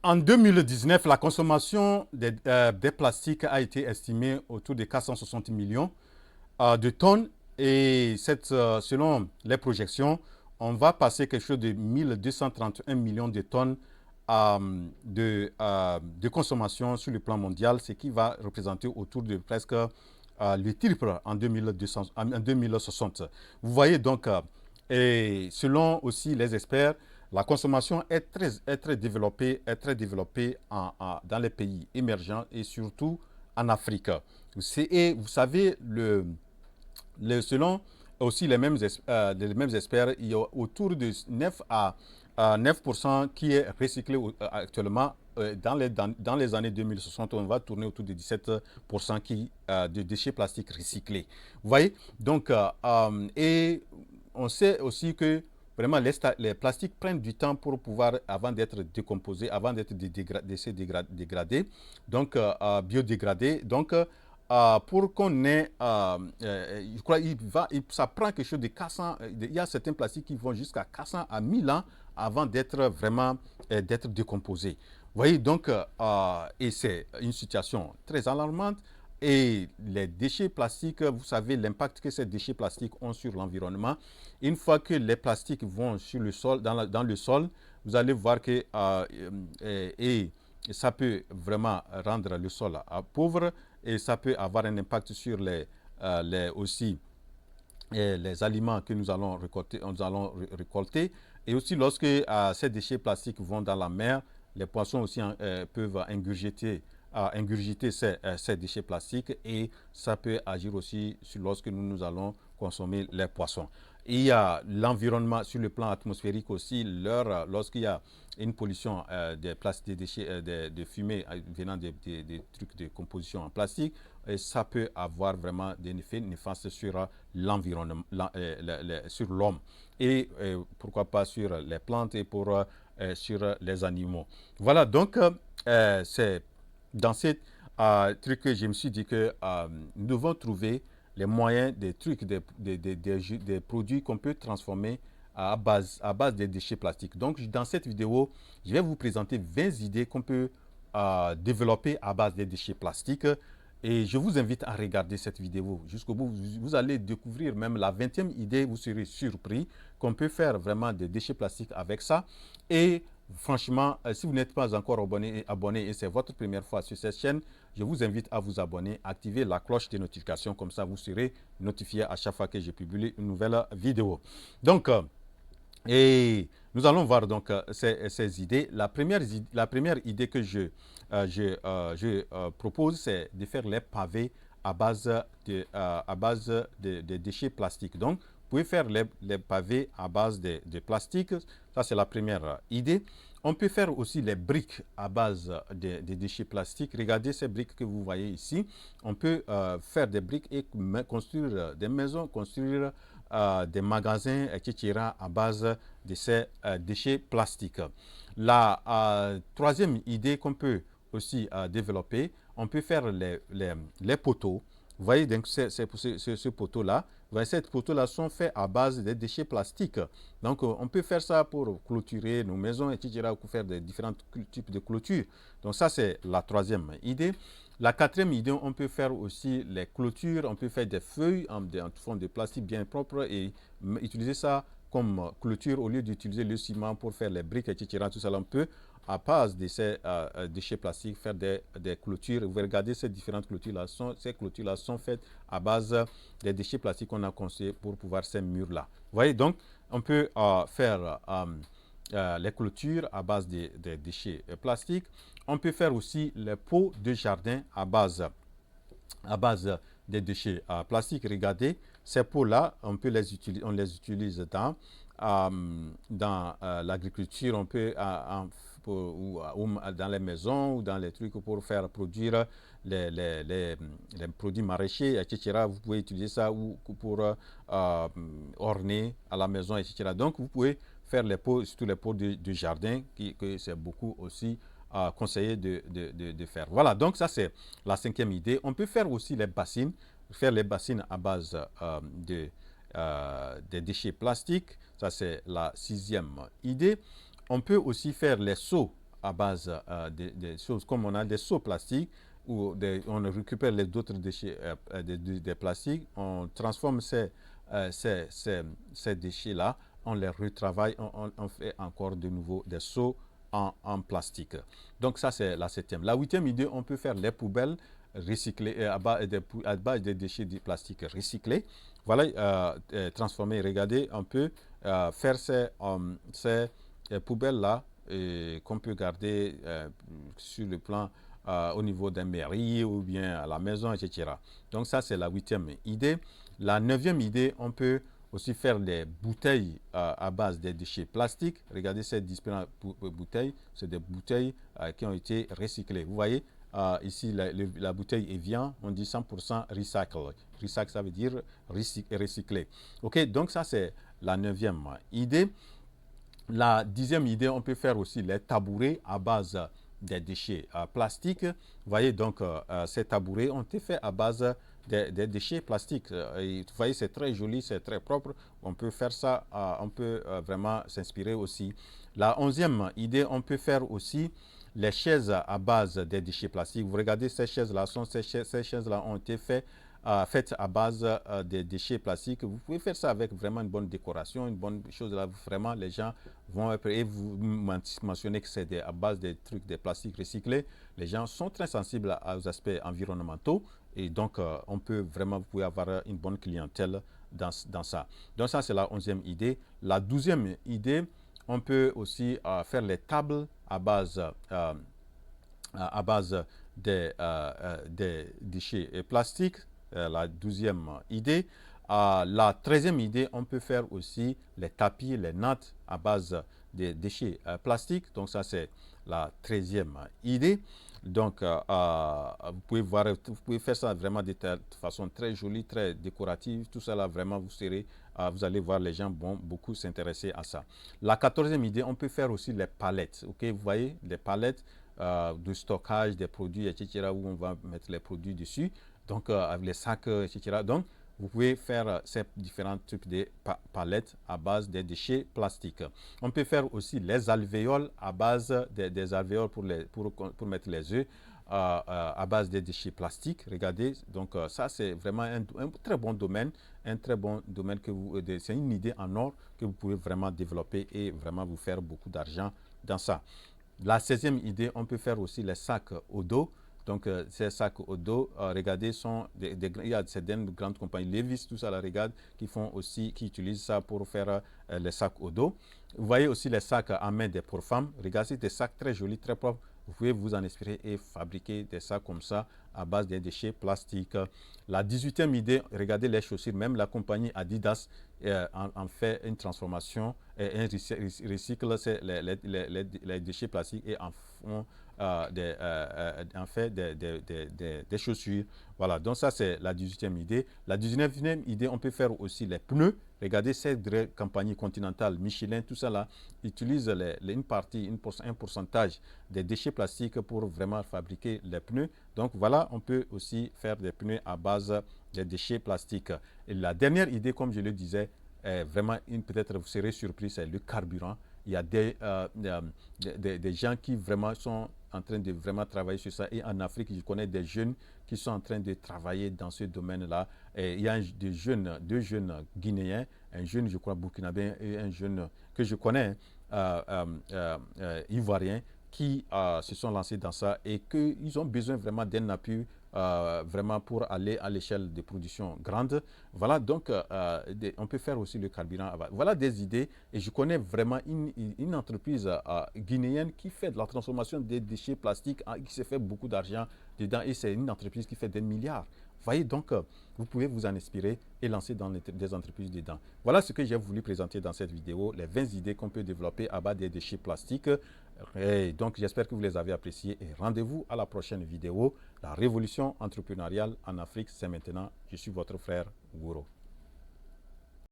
En 2019, la consommation des plastiques a été estimée autour de 460 millions de tonnes et selon les projections, on va passer quelque chose de 1231 millions de tonnes de consommation sur le plan mondial, ce qui va représenter autour de presque le triple en 2060. Vous voyez donc, et selon aussi les experts, la consommation est très développée, dans les pays émergents et surtout en Afrique. Et vous savez, selon aussi les mêmes experts, il y a autour de 9 à 9% qui est recyclé actuellement. Dans les années 2060, on va tourner autour de 17% de déchets plastiques recyclés. Vous voyez. Donc, et on sait aussi que vraiment les plastiques prennent du temps pour pouvoir, avant d'être décomposés, avant d'être dégradés, donc biodégradés. Donc, pour qu'on ait, je crois, ça prend quelque chose de 400, il y a certains plastiques qui vont jusqu'à 400 à 1000 ans avant d'être vraiment d'être décomposés. Vous voyez, donc, et c'est une situation très alarmante. Et les déchets plastiques, vous savez l'impact que ces déchets plastiques ont sur l'environnement. Une fois que les plastiques vont sur le sol, dans le sol, vous allez voir que et ça peut vraiment rendre le sol pauvre et ça peut avoir un impact sur aussi les aliments que nous allons récolter. Et aussi lorsque ces déchets plastiques vont dans la mer, les poissons aussi peuvent ingurgiter ces déchets plastiques et ça peut agir aussi lorsque nous allons consommer les poissons. Il y a l'environnement sur le plan atmosphérique aussi, lorsqu'il y a une pollution des déchets, de fumée venant des trucs de composition en plastique, et ça peut avoir vraiment des effets néfastes sur l'environnement, sur l'homme et pourquoi pas sur les plantes et sur les animaux. Voilà, donc c'est dans ce truc que je me suis dit que nous devons trouver les moyens des trucs, des produits qu'on peut transformer à base des déchets plastiques. Donc, dans cette vidéo, je vais vous présenter 20 idées qu'on peut développer à base des déchets plastiques. Et je vous invite à regarder cette vidéo jusqu'au bout. Vous allez découvrir même la 20e idée. Vous serez surpris qu'on peut faire vraiment des déchets plastiques avec ça. Et franchement, si vous n'êtes pas encore abonné et c'est votre première fois sur cette chaîne, je vous invite à vous abonner, activer la cloche de notification. Comme ça, vous serez notifié à chaque fois que je publie une nouvelle vidéo. Donc, et nous allons voir donc ces idées. La première idée que je propose, c'est de faire les pavés à base de déchets plastiques. Donc, vous pouvez faire les pavés à base de plastique. Ça, c'est la première idée. On peut faire aussi les briques à base de déchets plastiques. Regardez ces briques que vous voyez ici. On peut faire des briques et construire des maisons, construire des magasins, etc. à base de ces déchets plastiques. La troisième idée qu'on peut aussi développer, on peut faire les poteaux. Vous voyez donc ce poteau-là. Ces poteaux-là sont faits à base de déchets plastiques. Donc, on peut faire ça pour clôturer nos maisons, etc., ou pour faire des différents types de clôtures. Donc, ça, c'est la troisième idée. La quatrième idée, on peut faire aussi les clôtures. On peut faire des feuilles en fond de plastique bien propre et utiliser ça comme clôture au lieu d'utiliser le ciment pour faire les briques, etc. Tout ça, on peut, à base de ces déchets plastiques, faire des clôtures. Vous regardez ces différentes clôtures-là. Ces clôtures-là sont faites à base des déchets plastiques qu'on a construits pour pouvoir ces murs-là. Vous voyez, donc, on peut faire les clôtures à base des déchets plastiques. On peut faire aussi les pots de jardin à base des déchets plastiques. Regardez, ces pots-là, on les utilise dans l'agriculture, on peut ou dans les maisons ou dans les trucs pour faire produire les produits maraîchers, etc. Vous pouvez utiliser ça ou pour orner à la maison, etc. Donc, vous pouvez faire les pots, surtout les pots de jardin, que c'est beaucoup aussi conseillé de faire. Voilà, donc ça c'est la cinquième idée. On peut faire aussi les bassines, à base des déchets plastiques. Ça c'est la sixième idée. On peut aussi faire les seaux à base des choses comme on a des seaux plastiques où on récupère les autres déchets des plastiques, on transforme ces déchets-là, on les retravaille, on fait encore de nouveau des seaux en plastique. Donc ça, c'est la septième. La huitième idée, on peut faire les poubelles recyclées à base des déchets de plastique recyclés. Voilà, transformer. Regardez, on peut faire ces poubelles-là qu'on peut garder sur le plan au niveau d'un mairie ou bien à la maison, etc. Donc ça, c'est la huitième idée. La neuvième idée, on peut aussi faire des bouteilles à base des déchets plastiques. Regardez ces différentes bouteilles. C'est des bouteilles qui ont été recyclées. Vous voyez, ici, la bouteille Evian, on dit 100% recycle. Recycle, ça veut dire recycler. OK, donc ça, c'est la neuvième idée. La dixième idée, on peut faire aussi les tabourets à base des déchets plastiques. Vous voyez, donc, ces tabourets ont été faits à base des déchets plastiques. Et vous voyez, c'est très joli, c'est très propre. On peut faire ça, on peut vraiment s'inspirer aussi. La onzième idée, on peut faire aussi les chaises à base des déchets plastiques. Vous regardez ces chaises-là, ces chaises-là ont été faites à base des déchets plastiques. Vous pouvez faire ça avec vraiment une bonne décoration, une bonne chose là. Vraiment, les gens vont et vous mentionnez que c'est à base des trucs, des plastiques recyclés. Les gens sont très sensibles aux aspects environnementaux et donc on peut vraiment, vous pouvez avoir une bonne clientèle dans ça. Donc ça, c'est la onzième idée. La douzième idée, on peut aussi faire les tables à base des déchets plastiques. La douzième idée. La treizième idée, on peut faire aussi les tapis, les nattes à base des déchets plastiques. Donc ça, c'est la treizième idée. Donc, vous pouvez faire ça vraiment de façon très jolie, très décorative. Tout ça là, vraiment, vous allez voir les gens vont beaucoup s'intéresser à ça. La quatorzième idée, on peut faire aussi les palettes. Ok, vous voyez, les palettes de stockage des produits, etc., où on va mettre les produits dessus. Donc, avec les sacs, etc. Donc, vous pouvez faire ces différents types de palettes à base des déchets plastiques. On peut faire aussi les alvéoles à base des alvéoles pour mettre les œufs à base des déchets plastiques. Regardez, donc ça c'est vraiment un très bon domaine, c'est une idée en or que vous pouvez vraiment développer et vraiment vous faire beaucoup d'argent dans ça. La 16e idée, on peut faire aussi les sacs au dos. Donc, ces sacs au dos, regardez, il y a certaines grandes compagnies, Levi's, tout ça, là, regarde, qui utilisent ça pour faire les sacs au dos. Vous voyez aussi les sacs à main pour femmes. Regardez, des sacs très jolis, très propres. Vous pouvez vous en inspirer et fabriquer des sacs comme ça à base des déchets plastiques. La 18e idée, regardez les chaussures. Même la compagnie Adidas en fait une transformation et recycle les déchets plastiques et en font des chaussures. Voilà, donc ça c'est la 18e idée. La 19e idée, on peut faire aussi les pneus. Regardez cette compagnie continentale, Michelin, tout ça là, utilise un pourcentage des déchets plastiques pour vraiment fabriquer les pneus. Donc voilà, on peut aussi faire des pneus à base des déchets plastiques. Et la dernière idée, comme je le disais, vraiment, peut-être vous serez surpris, c'est le carburant. Il y a des gens qui vraiment sont en train de vraiment travailler sur ça. Et en Afrique, je connais des jeunes qui sont en train de travailler dans ce domaine-là. Il y a deux jeunes Guinéens, un jeune, je crois, burkinabé et un jeune que je connais, ivoirien, qui se sont lancés dans ça et qu'ils ont besoin vraiment d'un appui vraiment pour aller à l'échelle de production grande. Voilà, donc on peut faire aussi le carburant. Voilà des idées et je connais vraiment une entreprise guinéenne qui fait de la transformation des déchets plastiques, qui se fait beaucoup d'argent dedans et c'est une entreprise qui fait des milliards. Voyez, donc, vous pouvez vous en inspirer et lancer dans des entreprises dedans. Voilà ce que j'ai voulu présenter dans cette vidéo, les 20 idées qu'on peut développer à base des déchets plastiques. Et donc, j'espère que vous les avez appréciées et rendez-vous à la prochaine vidéo. La révolution entrepreneuriale en Afrique, c'est maintenant. Je suis votre frère Gouro.